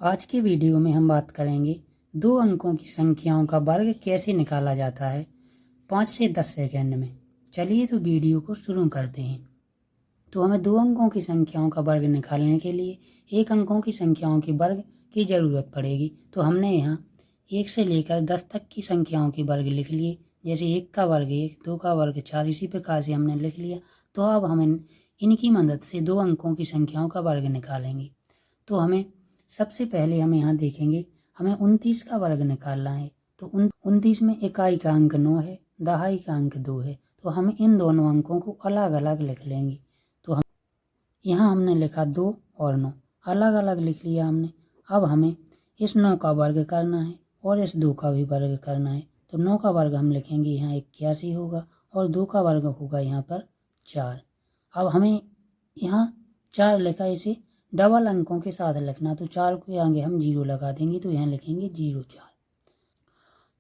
आज के वीडियो में हम बात करेंगे 2 अंकों की संख्याओं का वर्ग कैसे निकाला जाता है 5 से 10 सेकंड में। चलिए तो वीडियो को शुरू करते हैं। तो हमें 2 अंकों की संख्याओं का वर्ग निकालने के लिए 1 अंकों की संख्याओं के वर्ग की ज़रूरत पड़ेगी। तो हमने यहाँ 1 से लेकर 10 तक की संख्याओं के वर्ग लिख लिए। जैसे 1 का वर्ग 1, 2 का वर्ग 4, इसी प्रकार से हमने लिख लिया। तो अब हम इनकी मदद से 2 अंकों की संख्याओं का वर्ग निकालेंगे। तो हमें सबसे पहले हम यहाँ देखेंगे, हमें 29 का वर्ग निकालना है। तो 29 में इकाई का अंक 9 है, दहाई का अंक 2 है। तो हम इन दोनों अंकों को अलग अलग लिख लेंगे। तो हम यहाँ हमने लिखा 2 और 9, अलग अलग लिख लिया हमने। अब हमें इस 9 का वर्ग करना है और इस 2 का भी वर्ग करना है। तो 9 का वर्ग हम लिखेंगे यहाँ 81 होगा और 2 का वर्ग होगा यहाँ पर 4। अब हमें यहाँ 4 लिखा, इसे डबल अंकों के साथ लिखना। तो 4 के आगे हम 0 लगा देंगे, तो यहाँ लिखेंगे 0 4।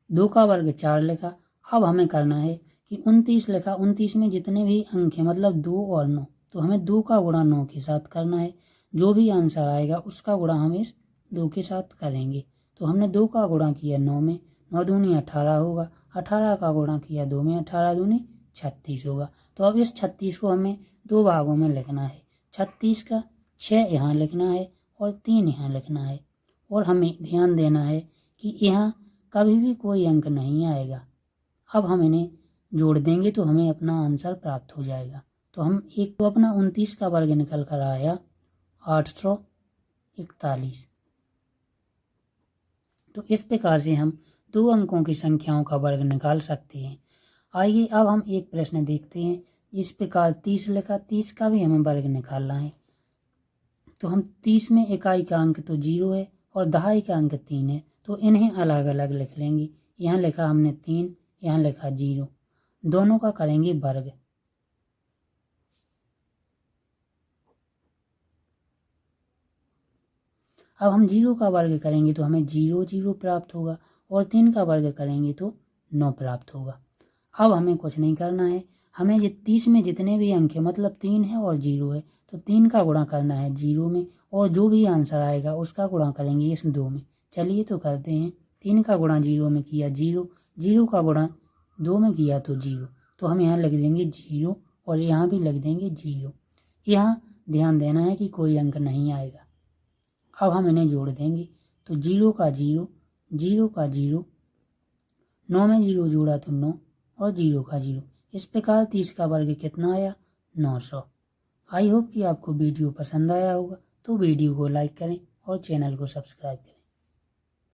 2 का वर्ग 4 लिखा। अब हमें करना है कि 29 लिखा, 29 में जितने भी अंक हैं मतलब 2 और 9, तो हमें 2 का गुणा 9 के साथ करना है। जो भी आंसर आएगा उसका गुणा हम इस 2 के साथ करेंगे। तो हमने 2 का गुणा किया 9 में, 9 दूनी 18 होगा। 18 का गुणा किया 2 में, 18 दूनी 36 होगा। तो अब इस 36 को हमें 2 भागों में लिखना है। 36 का 6 यहाँ लिखना है और 3 यहाँ लिखना है। और हमें ध्यान देना है कि यहाँ कभी भी कोई अंक नहीं आएगा। अब हम इन्हें जोड़ देंगे तो हमें अपना आंसर प्राप्त हो जाएगा। तो हम एक तो अपना 29 का वर्ग निकल कर आया 841। तो इस प्रकार से हम 2 अंकों की संख्याओं का वर्ग निकाल सकते हैं। आइए अब हम एक प्रश्न देखते हैं। इस प्रकार 30 लिखा, 30 का भी हमें वर्ग निकालना है। तो हम 30 में इकाई का अंक तो 0 है और दहाई का अंक 3 है। तो इन्हें अलग अलग लिख लेंगे। यहाँ लिखा हमने 3, यहाँ लिखा 0, दोनों का करेंगे वर्ग। अब हम 0 का वर्ग करेंगे तो हमें 0 0 प्राप्त होगा और 3 का वर्ग करेंगे तो 9 प्राप्त होगा। अब हमें कुछ नहीं करना है, हमें ये 30 में जितने भी अंक है मतलब 3 है और 0 है, तो 3 का गुणा करना है 0 में और जो भी आंसर आएगा उसका गुणा करेंगे इस 2 में। चलिए तो करते हैं। 3 का गुणा 0 में किया 0, 0 का गुणा 2 में किया तो 0। तो हम यहाँ लिख देंगे 0 और यहाँ भी लिख देंगे 0। यहाँ ध्यान देना है कि कोई अंक नहीं आएगा। अब हम इन्हें जोड़ देंगे। तो 0 का 0, 0 का 0, 9 में 0 जोड़ा तो 9 और 0 का 0। इस प्रकार 30 का वर्ग कितना आया 900। आई होप कि आपको वीडियो पसंद आया होगा। तो वीडियो को लाइक करें और चैनल को सब्सक्राइब करें।